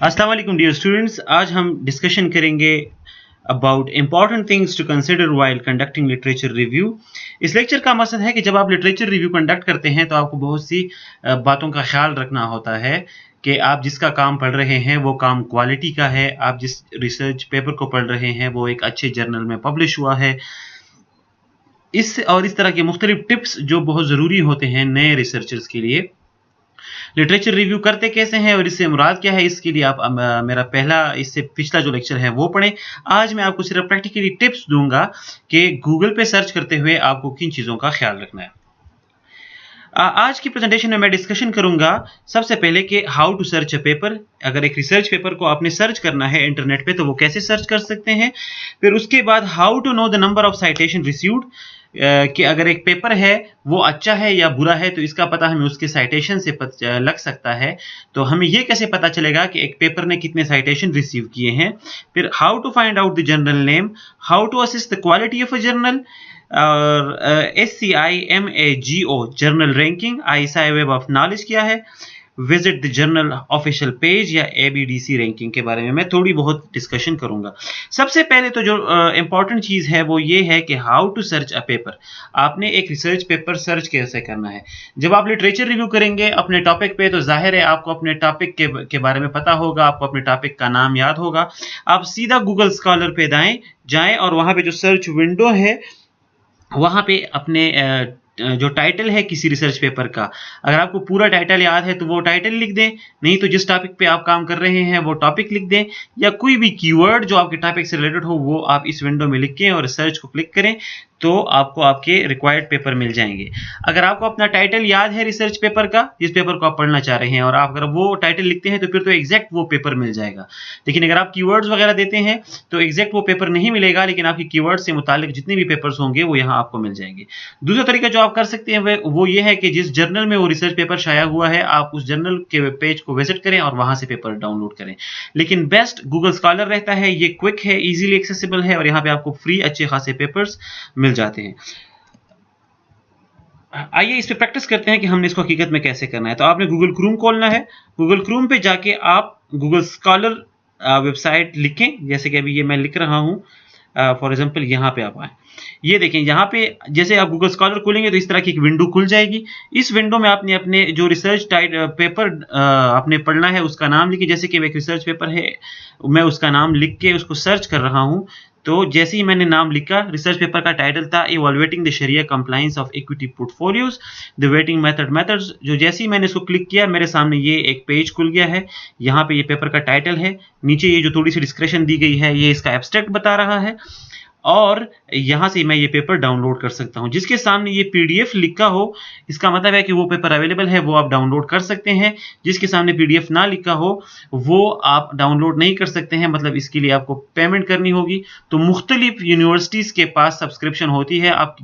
अस्सलाम वालेकुम dear students. आज हम डिस्कशन करेंगे about important things to consider while conducting literature review. इस लेक्चर का मकसद है कि जब आप लिटरेचर रिव्यू कंडक्ट करते हैं तो आपको बहुत सी बातों का ख्याल रखना होता है कि आप जिसका काम पढ़ रहे हैं वो काम क्वालिटी का है, आप जिस रिसर्च पेपर को पढ़ रहे हैं वो एक अच्छे जर्नल में पब्लिश हुआ है। इस तरह के मुख्तलिफ टिप्स जो बहुत ज़रूरी होते हैं नए रिसर्चर्स के लिए। लिटरेचर रिव्यू करते कैसे हैं और इससे मुराद क्या है, इसके लिए आप मेरा इससे पिछला जो लेक्चर है वो पढ़ें। आज मैं आपको सिर्फ प्रैक्टिकली टिप्स दूंगा कि गूगल पे सर्च करते हुए आपको किन चीज़ों का ख्याल रखना है। आज की प्रेजेंटेशन में मैं डिस्कशन करूंगा सबसे पहले कि how to search a paper. अगर एक रिसर्च पेपर को आपने सर्च करना है इंटरनेट पे तो वो कैसे सर्च कर सकते हैं। फिर उसके बाद how to know the number of citation received, कि अगर एक पेपर है वो अच्छा है या बुरा है तो इसका पता हमें उसके साइटेशन से लग सकता है। तो हमें ये कैसे पता चलेगा कि एक पेपर ने कितने साइटेशन रिसीव किए हैं। फिर how to find out the journal name, how to assess the quality of a journal, और SCIMAGO journal ranking, ISI web of knowledge क्या है, visit the journal official page या ABDC रैंकिंग के बारे में मैं थोड़ी बहुत डिस्कशन करूंगा। सबसे पहले तो जो इंपॉर्टेंट चीज़ है वो ये है कि how to search a paper. आपने एक रिसर्च पेपर सर्च कैसे करना है। जब आप लिटरेचर रिव्यू करेंगे अपने टॉपिक पे तो जाहिर है आपको अपने टॉपिक के बारे में पता होगा, आपको अपने टॉपिक का नाम याद होगा। आप सीधा गूगल स्कॉलर पे जाएं और वहां पे जो सर्च विंडो है वहां पे अपने जो टाइटल है किसी रिसर्च पेपर का, अगर आपको पूरा टाइटल याद है तो वो टाइटल लिख दें, नहीं तो जिस टॉपिक पे आप काम कर रहे हैं वो टॉपिक लिख दें, या कोई भी कीवर्ड जो आपके टॉपिक से रिलेटेड हो वो आप इस विंडो में लिखें और सर्च को क्लिक करें तो आपको आपके रिक्वायर्ड पेपर मिल जाएंगे। अगर आपको अपना टाइटल याद है रिसर्च पेपर का, जिस पेपर को आप पढ़ना चाह रहे हैं, और आप अगर वो टाइटल लिखते हैं तो फिर तो एग्जैक्ट वो पेपर मिल जाएगा। लेकिन अगर आप कीवर्ड्स वगैरह देते हैं तो एग्जैक्ट वो पेपर नहीं मिलेगा, लेकिन आपके कीवर्ड से मुतालिक जितने भी पेपर्स होंगे वो यहाँ आपको मिल जाएंगे। दूसरा तरीका जो आप कर सकते हैं वो ये है कि जिस जर्नल में वो रिसर्च पेपर शाया हुआ है आप उस जर्नल के पेज को विजिट करें और वहां से पेपर डाउनलोड करें। लेकिन बेस्ट गूगल स्कॉलर रहता है, ये क्विक है, इजीली एक्सेसिबल है और यहाँ पे आपको फ्री अच्छे खासे पेपर्स मिल जाते हैं। आइए इस पे प्रैक्टिस करते हैं कि हमने इसको हकीकत में कैसे करना है। तो आपने गूगल क्रोम खोलना है। गूगल क्रोम पे जाके आप गूगल स्कॉलर वेबसाइट लिखें, जैसे कि अभी ये मैं लिख रहा हूं। फॉर एग्जांपल यहाँ पे आप आए, ये देखें यहाँ पे जैसे आप गूगल स्कॉलर खोलेंगे तो इस तरह की एक विंडो खुल जाएगी। इस विंडो में आपने अपने जो रिसर्च पेपर आपने पढ़ना है उसका नाम लिखिए। जैसे कि एक रिसर्च पेपर है, मैं उसका नाम लिख के उसको सर्च कर रहा हूँ। तो जैसे ही मैंने नाम लिखा, रिसर्च पेपर का टाइटल था evaluating the sharia compliance of equity portfolios, the weighting methods. जो जैसे ही मैंने इसको क्लिक किया मेरे सामने ये एक पेज खुल गया है। यहाँ पे ये पेपर का टाइटल है, नीचे ये जो थोड़ी सी डिस्क्रिप्शन दी गई है ये इसका एब्स्ट्रैक्ट बता रहा है, और यहां से मैं ये पेपर डाउनलोड कर सकता हूं। जिसके सामने ये PDF लिखा हो इसका मतलब है कि वो पेपर अवेलेबल है, वो आप डाउनलोड कर सकते हैं। जिसके सामने PDF ना लिखा हो वो आप डाउनलोड नहीं कर सकते हैं, मतलब इसके लिए आपको पेमेंट करनी होगी। तो मुख्तलिफ यूनिवर्सिटीज के पास सब्सक्रिप्शन होती है। आप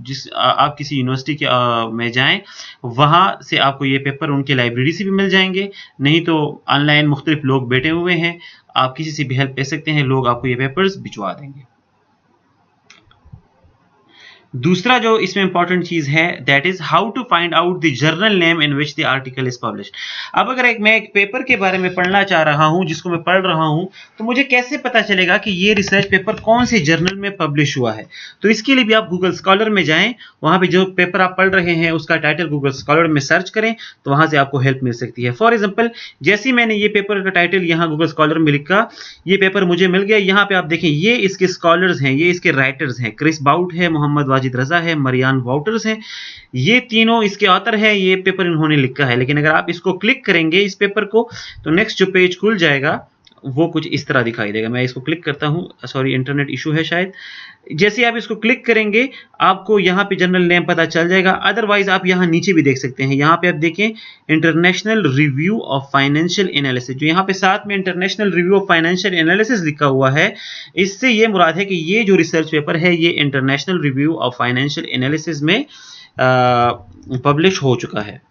किसी यूनिवर्सिटी के में जाएं, वहां से आपको ये पेपर उनके लाइब्रेरी से भी मिल जाएंगे, नहीं तो ऑनलाइन मुख्तलिफ लोग बैठे हुए हैं, आप किसी से भी हेल्प ले सकते हैं, लोग आपको ये पेपर्स भिजवा देंगे। दूसरा जो इसमें इंपॉर्टेंट चीज है that is how to find out the journal name in which the article is published. अब अगर मैं एक पेपर के बारे में पढ़ना चाह रहा हूं जिसको मैं पढ़ रहा हूं, तो मुझे कैसे पता चलेगा कि ये रिसर्च पेपर कौन से जर्नल में पब्लिश हुआ है। तो इसके लिए भी आप गूगल स्कॉलर में जाएं, वहां पे जो पेपर आप पढ़ रहे हैं उसका टाइटल गूगल स्कॉलर में सर्च करें तो वहां से आपको हेल्प मिल सकती है। फॉर एग्जाम्पल जैसे ही मैंने ये पेपर का टाइटल यहाँ गूगल स्कॉलर में लिखा, ये पेपर मुझे मिल गया। यहाँ पे आप देखें ये इसके स्कॉलर्स हैं, ये इसके राइटर्स हैं, क्रिस बाउट है, मोहम्मद वाजिद रजा है, मरियान वाउटर्स हैं, ये तीनों इसके ऑथर है। ये पेपर इन्होंने लिखा है। लेकिन अगर आप इसको क्लिक करेंगे इस पेपर को तो नेक्स्ट जो पेज खुल जाएगा वो कुछ इस तरह दिखाई देगा। मैं इसको क्लिक करता हूं, सॉरी इंटरनेट इशू है शायद। जैसे आप इसको क्लिक करेंगे आपको यहाँ पे जनरल नेम पता चल जाएगा। अदरवाइज आप यहाँ नीचे भी देख सकते हैं, यहाँ पे आप देखें international review of financial analysis, जो यहाँ पे साथ में international review of financial analysis लिखा हुआ है, इससे ये मुराद है कि ये जो रिसर्च पेपर है ये international review of financial analysis में पब्लिश हो चुका है।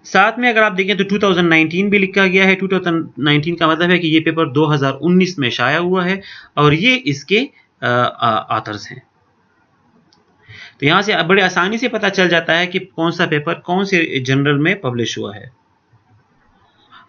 साथ में अगर आप देखें तो 2019 भी लिखा गया है। 2019 का मतलब है कि ये पेपर 2019 में शाया हुआ है और ये इसके ऑथर्स हैं। तो यहां से बड़े आसानी से पता चल जाता है कि कौन सा पेपर कौन से जर्नल में पब्लिश हुआ है।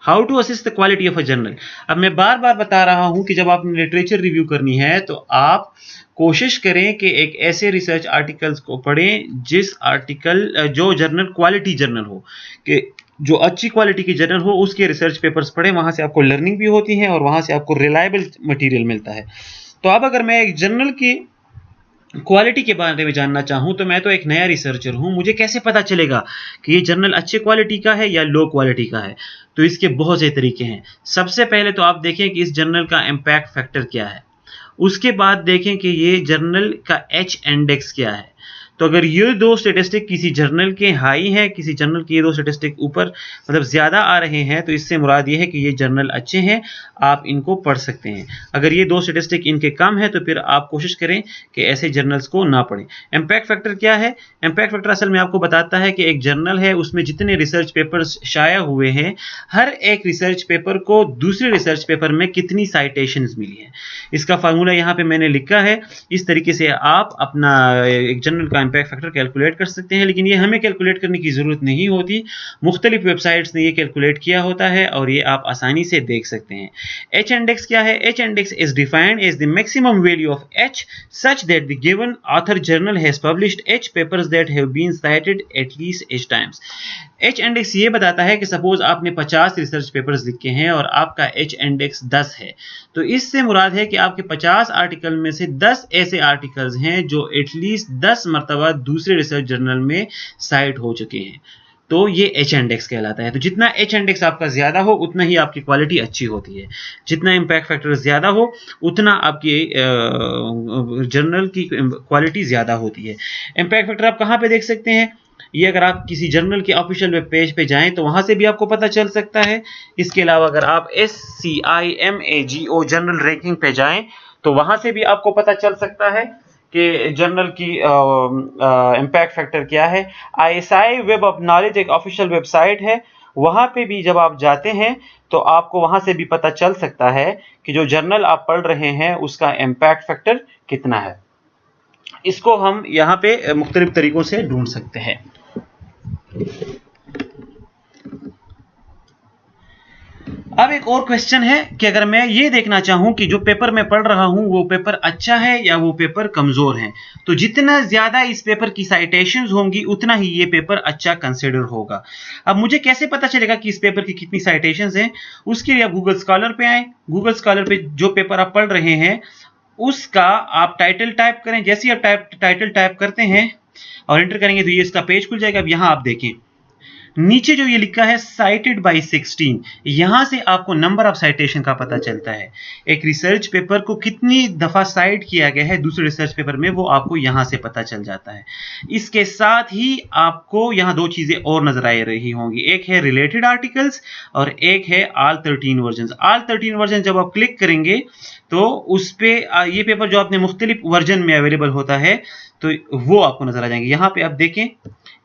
How to assess the quality of a journal. अब मैं बार बार बता रहा हूं कि जब आपने लिटरेचर रिव्यू करनी है तो आप कोशिश करें कि एक ऐसे रिसर्च आर्टिकल्स को पढ़ें जिस आर्टिकल जो जर्नल क्वालिटी जर्नल हो, कि जो अच्छी क्वालिटी की जर्नल हो उसके रिसर्च पेपर्स पढ़ें। वहां से आपको लर्निंग भी होती है और वहां से आपको रिलायबल मटेरियल मिलता है। तो अब अगर मैं एक जर्नल की क्वालिटी के बारे में जानना चाहूं तो मैं तो एक नया रिसर्चर हूं, मुझे कैसे पता चलेगा कि ये जर्नल अच्छे क्वालिटी का है या लो क्वालिटी का है? तो इसके बहुत से तरीके हैं। सबसे पहले तो आप देखें कि इस जर्नल का इम्पैक्ट फैक्टर क्या है। उसके बाद देखें कि ये जर्नल का एच इंडेक्स क्या है। तो अगर ये दो स्टेटिस्टिक किसी जर्नल के हाई हैं, किसी जर्नल के ये दो स्टेटिस्टिक ऊपर मतलब ज़्यादा आ रहे हैं, तो इससे मुराद ये है कि ये जर्नल अच्छे हैं, आप इनको पढ़ सकते हैं। अगर ये दो स्टेटिस्टिक इनके कम है तो फिर आप कोशिश करें कि ऐसे जर्नल्स को ना पढ़ें। इम्पैक्ट फैक्टर क्या है? इम्पैक्ट फैक्टर असल में आपको बताता है कि एक जर्नल है, उसमें जितने रिसर्च पेपर्स शाया हुए हैं, हर एक रिसर्च पेपर को दूसरे रिसर्च पेपर में कितनी साइटेशंस मिली हैं। इसका फार्मूला यहाँ पे मैंने लिखा है। इस तरीके से आप अपना एक जर्नल का इम्पैक्ट फैक्टर कैलकुलेट कर सकते हैं, लेकिन ये हमें कैलकुलेट करने की ज़रूरत नहीं होती। मुख्तलिफ वेबसाइट्स ने ये कैलकुलेट किया होता है और ये आप आसानी से देख सकते हैं। एच इंडेक्स क्या है? H index is defined as the maximum value of H such that the given author journal has published H papers that have been cited at least H times. H index ये बताता है कि suppose आपने 50 research papers लिखे हैं और आपका H index 10 है, तो इससे मुराद है कि आपके 50 आर्टिकल में से 10 ऐसे आर्टिकल्स हैं जो एटलीस्ट 10 मरतबा दूसरे रिसर्च जर्नल में साइट हो चुके हैं। तो ये एच इंडेक्स कहलाता है। तो जितना एच इंडेक्स आपका ज्यादा हो उतना ही आपकी क्वालिटी अच्छी होती है। जितना इम्पैक्ट फैक्टर ज्यादा हो उतना आपकी जर्नल की क्वालिटी ज्यादा होती है। इम्पैक्ट फैक्टर आप कहाँ पे देख सकते हैं? ये अगर आप किसी जर्नल के ऑफिशियल वेब पेज पे जाएं तो वहां से भी आपको पता चल सकता है। इसके अलावा अगर आप SCIMAGO जर्नल रैंकिंग पे जाएं तो वहां से भी आपको पता चल सकता है कि जर्नल की इम्पैक्ट फैक्टर क्या है। ISI वेब ऑफ नॉलेज एक ऑफिशियल वेबसाइट है, वहां पे भी जब आप जाते हैं तो आपको वहां से भी पता चल सकता है कि जो जर्नल आप पढ़ रहे हैं उसका इम्पैक्ट फैक्टर कितना है। इसको हम यहाँ पे मुख्तलिफ तरीकों से ढूंढ सकते हैं। अब एक और क्वेश्चन है कि अगर मैं ये देखना चाहूं कि जो पेपर मैं पढ़ रहा हूं वो पेपर अच्छा है या वो पेपर कमजोर है, तो जितना ज्यादा इस पेपर की साइटेशंस होंगी उतना ही ये पेपर अच्छा कंसिडर होगा। अब मुझे कैसे पता चलेगा कि इस पेपर की कितनी साइटेशंस हैं? उसके लिए आप गूगल स्कॉलर पे आए। गूगल स्कॉलर पे जो पेपर आप पढ़ रहे हैं उसका आप टाइटल टाइप करें। जैसे ही आप टाइटल टाइप करते हैं और एंटर करेंगे तो ये इसका पेज खुल जाएगा। अब यहां आप देखें नीचे जो ये लिखा है साइटेड बाय 16, यहां से आपको नंबर ऑफ साइटेशन का पता चलता है। एक रिसर्च पेपर को कितनी दफा साइट किया गया है दूसरे रिसर्च पेपर में, वो आपको यहां से पता चल जाता है। इसके साथ ही आपको यहां दो चीजें और नजर आ रही होंगी, एक है रिलेटेड आर्टिकल्स और एक है ऑल 13 वर्जन। ऑल 13 वर्जन जब आप क्लिक करेंगे तो उस पे ये पेपर जो आपने मुख्तलिफ वर्जन में अवेलेबल होता है तो वो आपको नजर आ जाएंगे। यहां पे आप देखें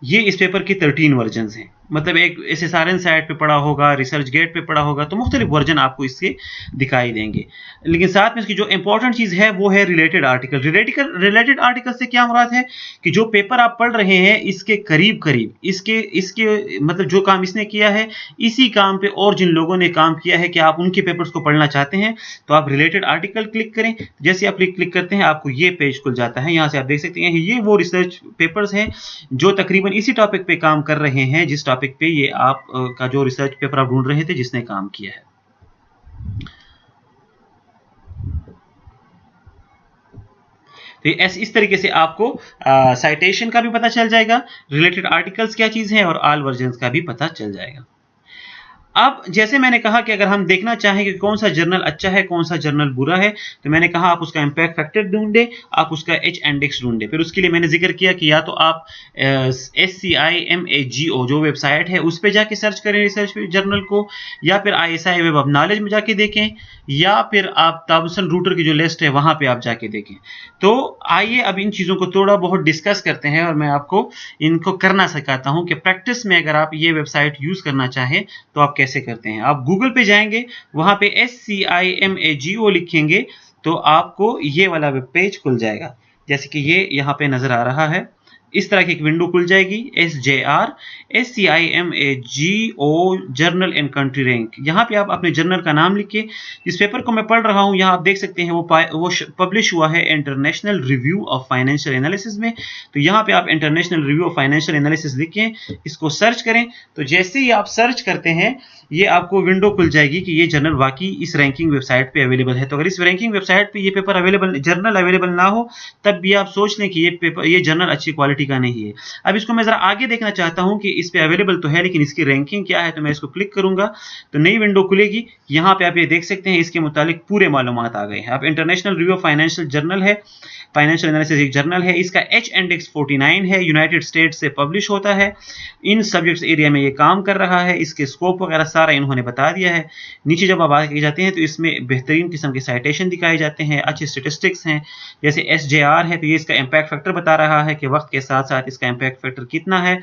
ये इस पेपर की 13 वर्जन हैं, मतलब एक SSRN साइट पे पड़ा होगा, रिसर्च गेट पे पड़ा होगा, तो मुख्तलिफ वर्जन आपको इसके दिखाई देंगे। लेकिन साथ में इसकी जो इंपॉर्टेंट चीज है वो है रिलेटेड आर्टिकल। रिलेटेड आर्टिकल से क्या मुराद है कि जो पेपर आप पढ़ रहे हैं इसके करीब करीब इसके मतलब जो काम इसने किया है इसी काम पे और जिन लोगों ने काम किया है कि आप उनके पेपर्स को पढ़ना चाहते हैं तो आप रिलेटेड आर्टिकल क्लिक करें। जैसे आप क्लिक करते हैं आपको ये पेज खुल जाता है। यहां से आप देख सकते हैं ये वो रिसर्च पेपर्स हैं जो तकरीबन इसी टॉपिक पे काम कर रहे हैं जिस टॉपिक पे ये आप का जो रिसर्च पेपर आप ढूंढ रहे थे जिसने काम किया है। तो इस तरीके से आपको साइटेशन का भी पता चल जाएगा, रिलेटेड आर्टिकल्स क्या चीज है और ऑल वर्जन्स का भी पता चल जाएगा। अब जैसे मैंने कहा कि अगर हम देखना चाहें कि कौन सा जर्नल अच्छा है कौन सा जर्नल बुरा है, तो मैंने कहा आप उसका इम्पैक्ट फैक्टर ढूंढे, आप उसका एच इंडेक्स ढूंढे। फिर उसके लिए मैंने जिक्र किया कि या तो आप SCIMAGO जो वेबसाइट है उस पर जाके सर्च करें रिसर्च जर्नल को, या फिर ISI वेब ऑफ नॉलेज में जाके देखें, या फिर आप थॉमसन रूटर की जो लिस्ट है वहां पे आप जाके देखें। तो आइए अब इन चीजों को थोड़ा बहुत डिस्कस करते हैं और मैं आपको इनको करना सिखाता हूं कि प्रैक्टिस में अगर आप ये वेबसाइट यूज करना चाहें तो आप कैसे करते हैं। आप गूगल पे जाएंगे, वहां पे SCIMAGO लिखेंगे तो आपको ये वाला वेब पेज खुल जाएगा, जैसे कि ये यहाँ पे नजर आ रहा है। इस तरह की एक विंडो खुल जाएगी, SJR SCIMAGO journal and country rank. यहाँ पे आप अपने जर्नल का नाम लिख के, इस पेपर को मैं पढ़ रहा हूँ, यहाँ आप देख सकते हैं वो पब्लिश हुआ है international review of financial analysis में। तो यहाँ पे आप international review of financial analysis लिखें, इसको सर्च करें। तो जैसे ही आप सर्च करते हैं ये आपको विंडो खुल जाएगी कि ये जर्नल वाकई इस रैंकिंग वेबसाइट पे अवेलेबल है। तो अगर इस रैंकिंग वेबसाइट पे ये पेपर अवेलेबल, जर्नल अवेलेबल ना हो, तब भी आप सोच लें कि ये जर्नल अच्छी क्वालिटी का नहीं है। अब इसको मैं जरा आगे देखना चाहता हूं कि इस पे अवेलेबल तो है लेकिन इसकी रैंकिंग क्या है। तो मैं इसको क्लिक करूंगा तो नई विंडो खुलेगी। यहाँ पे आप ये देख सकते हैं इसके मुतालिक पूरे मालूमात आ गए हैं। अब international review of financial journal है, फाइनेंशियल एनालिसिस एक जर्नल है, इसका H इंडेक्स 49 है, यूनाइटेड स्टेट्स से पब्लिश होता है, इन सब्जेक्ट्स एरिया में ये काम कर रहा है, इसके स्कोप वगैरह सारा इन्होंने बता दिया है। नीचे जब आप आगे जाते हैं तो इसमें बेहतरीन किस्म के साइटेशन दिखाए जाते हैं, अच्छे स्टेटिस्टिक्स हैं। जैसे SJR है तो ये इसका इम्पैक्ट फैक्टर बता रहा है कि वक्त के साथ साथ इसका इम्पैक्ट फैक्टर कितना है।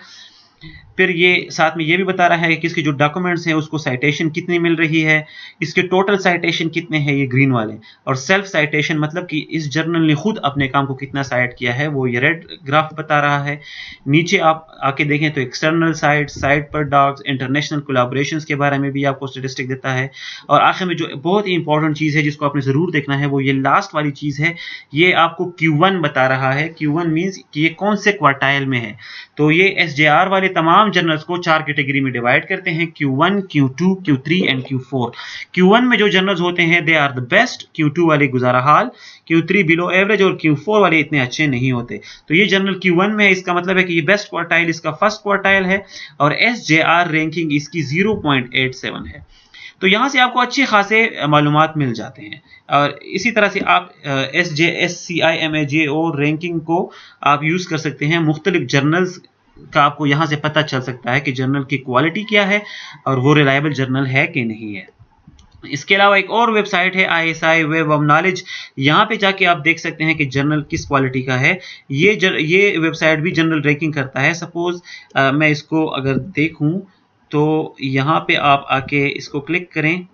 फिर ये साथ में ये भी बता रहा है कि इसके जो डॉक्यूमेंट्स हैं उसको साइटेशन कितनी मिल रही है, इसके टोटल साइटेशन कितने हैं, ये ग्रीन वाले, और सेल्फ साइटेशन मतलब कि इस जर्नल ने खुद अपने काम को कितना साइट किया है, वो ये रेड ग्राफ बता रहा है। नीचे आप आके देखें तो एक्सटर्नल साइट, साइट पर डॉक्स, इंटरनेशनल कोलैबोरेशंस के बारे में भी आपको स्टेटिस्टिक देता है। और आखिर में जो बहुत ही इंपॉर्टेंट चीज़ है जिसको आपने ज़रूर देखना है वो ये लास्ट वाली चीज़ है, ये आपको Q1 बता रहा है। Q1 मीन्स कि ये कौन से क्वार्टाइल में है। तो ये SJR वाले तमाम जर्नल्स को 4 कैटेगरी में डिवाइड करते हैं, Q1, Q2, Q3 and Q4। Q1 में जो जर्नल्स होते हैं they are the best, Q2 वाले गुजारा हाल, Q3 बिलो एवरेज और Q4 वाले इतने अच्छे नहीं होते। तो ये जर्नल Q1 में है, इसका मतलब है कि ये बेस्ट क्वार्टाइल इसका फर्स्ट क्वार्टाइल है और SJR रैंकिंग इसकी 0.87 है। तो यहाँ से आपको अच्छे खासे मालूमात मिल जाते हैं। और इसी तरह से आप SCIMAGO रैंकिंग को आप यूज़ कर सकते हैं। मुख्तलिफ जर्नल्स का आपको यहाँ से पता चल सकता है कि जर्नल की क्वालिटी क्या है और वो रिलायबल जर्नल है कि नहीं है। इसके अलावा एक और वेबसाइट है ISI वेब ऑफ नॉलेज, यहाँ पे जाके आप देख सकते हैं कि जर्नल किस क्वालिटी का है। ये वेबसाइट भी जनरल रैंकिंग करता है। सपोज मैं इसको अगर देखूं तो यहाँ पे आप आके इसको क्लिक करें,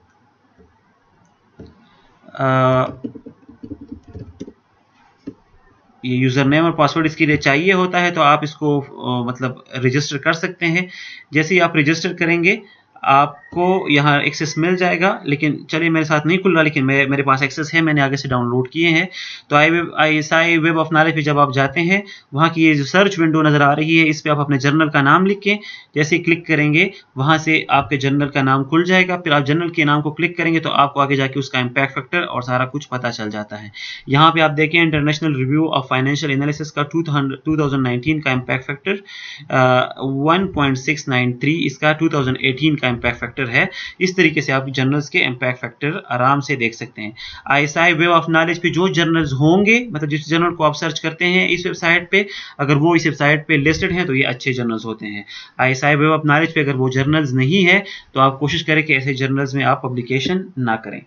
ये यूज़र नेम और पासवर्ड इसके लिए चाहिए होता है, तो आप इसको मतलब रजिस्टर कर सकते हैं। जैसे ही आप रजिस्टर करेंगे आपको यहाँ एक्सेस मिल जाएगा, लेकिन चलिए मेरे साथ नहीं खुल रहा, लेकिन मेरे पास एक्सेस है, मैंने आगे से डाउनलोड किए हैं। तो ISI वेब ऑफ नॉलेज पे जब आप जाते हैं, वहाँ की ये जो सर्च विंडो नज़र आ रही है, इस पर आप अपने जर्नल का नाम लिख के जैसे ही क्लिक करेंगे वहाँ से आपके जर्नल का नाम खुल जाएगा। फिर आप जर्नल के नाम को क्लिक करेंगे तो आपको आगे जाके उसका इम्पैक्ट फैक्टर और सारा कुछ पता चल जाता है। यहाँ पे आप देखें international review of financial analysis का 2019 का इम्पैक्ट फैक्टर 1.693, इसका 2018 का इम्पैक्ट फैक्टर है। इस तरीके से आप जर्नल्स के इम्पैक्ट फैक्टर आराम से देख सकते हैं। ISI वेब ऑफ नॉलेज पे जो जर्नल्स होंगे, मतलब जिस जर्नल को आप सर्च करते हैं इस वेबसाइट पे, अगर वो इस वेबसाइट पे लिस्टेड हैं तो ये अच्छे जर्नल्स होते हैं। ISI वेब ऑफ नॉलेज पे अगर वो जर्नल्स नहीं है तो आप कोशिश करें कि ऐसे जर्नल्स में आप पब्लिकेशन ना करें।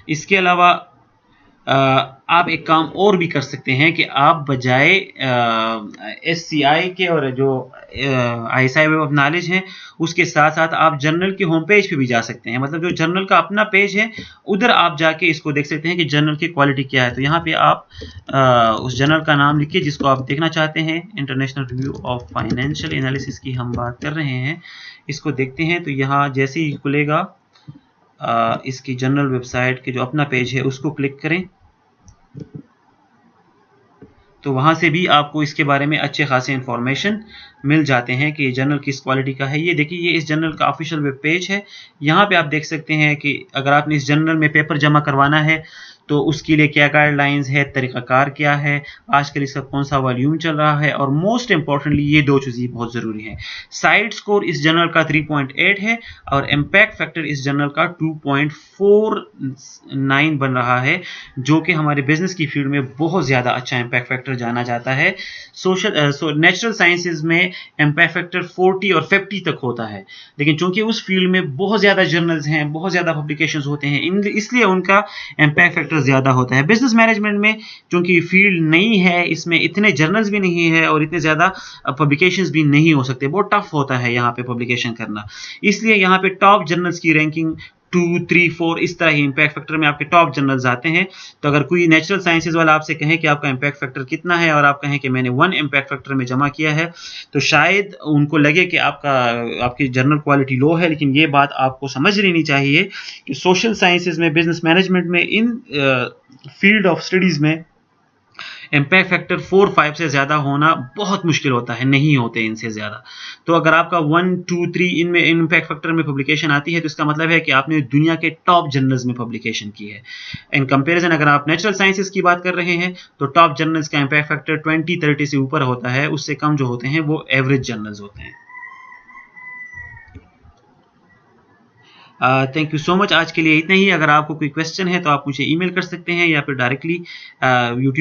इसके अलावा आप एक काम और भी कर सकते हैं कि आप बजाय SCI के और जो ISI वेब ऑफ नॉलेज है उसके साथ साथ आप जर्नल के होम पेज पे भी जा सकते हैं। मतलब जो जर्नल का अपना पेज है उधर आप जाके इसको देख सकते हैं कि जर्नल की क्वालिटी क्या है। तो यहाँ पे आप उस जर्नल का नाम लिखिए जिसको आप देखना चाहते हैं। International review of financial analysis की हम बात कर रहे हैं, इसको देखते हैं। तो यहाँ जैसे ही खुलेगा इसकी जनरल वेबसाइट के जो अपना पेज है उसको क्लिक करें तो वहाँ से भी आपको इसके बारे में अच्छे खासे इंफॉर्मेशन मिल जाते हैं कि ये जर्नल किस क्वालिटी का है। ये देखिए, ये इस जर्नल का ऑफिशियल वेब पेज है। यहाँ पे आप देख सकते हैं कि अगर आपने इस जर्नल में पेपर जमा करवाना है तो उसके लिए क्या गाइडलाइंस है, तरीक़ाकार क्या है, आजकल इसका कौन सा वॉल्यूम चल रहा है, और मोस्ट इंपॉर्टेंटली ये दो चीज़ें बहुत ज़रूरी हैं। साइड स्कोर इस जर्नल का 3.8 है और इम्पैक्ट फैक्टर इस जर्नल का 2.49 बन रहा है, जो कि हमारे बिजनेस की फील्ड में बहुत ज़्यादा अच्छा इम्पैक्ट फैक्टर जाना जाता है। नेचुरल साइंसेज में इम्पैक्ट फैक्टर 40 और 50 तक होता है, लेकिन चूंकि उस फील्ड में बहुत ज़्यादा जर्नल्स हैं, बहुत ज़्यादा पब्लिकेशंस होते हैं, इसलिए उनका इम्पैक्ट फैक्टर ज़्यादा होता है। बिजनेस मैनेजमेंट में चूंकि फील्ड नई है, इसमें इतने जर्नल्स भी नहीं है और इतने ज़्यादा पब्लिकेशंस भी नहीं हो सकते, बहुत टफ होता है यहाँ पे पब्लिकेशन करना। इसलिए यहाँ पे टॉप जर्नल्स की रैंकिंग 2, 3, 4 इस तरह ही इम्पैक्ट फैक्टर में आपके टॉप जर्नल्स आते हैं। तो अगर कोई नेचुरल साइंसेज वाला आपसे कहे कि आपका इम्पैक्ट फैक्टर कितना है और आप कहें कि मैंने 1 इम्पैक्ट फैक्टर में जमा किया है, तो शायद उनको लगे कि आपकी जर्नल क्वालिटी लो है। लेकिन ये बात आपको समझ लेनी चाहिए कि सोशल साइंसेज में, बिजनेस मैनेजमेंट में, इन फील्ड ऑफ स्टडीज में इम्पैक्ट फैक्टर 4, 5 से ज़्यादा होना बहुत मुश्किल होता है, नहीं होते इनसे ज़्यादा। तो अगर आपका 1, 2, 3 इनमें इम्पैक्ट फैक्टर में पब्लिकेशन आती है, तो इसका मतलब है कि आपने दुनिया के टॉप जर्नल्स में पब्लिकेशन की है। इन कंपैरिजन अगर आप नेचुरल साइंसेज की बात कर रहे हैं, तो टॉप जर्नल्स का इम्पैक्ट फैक्टर 20, 30 से ऊपर होता है। उससे कम जो होते हैं वो एवरेज जर्नल्स होते हैं। Thank you so much. आज के लिए इतना ही। अगर आपको कोई क्वेश्चन है तो आप मुझे ईमेल कर सकते हैं या फिर डायरेक्टली यूट्यूब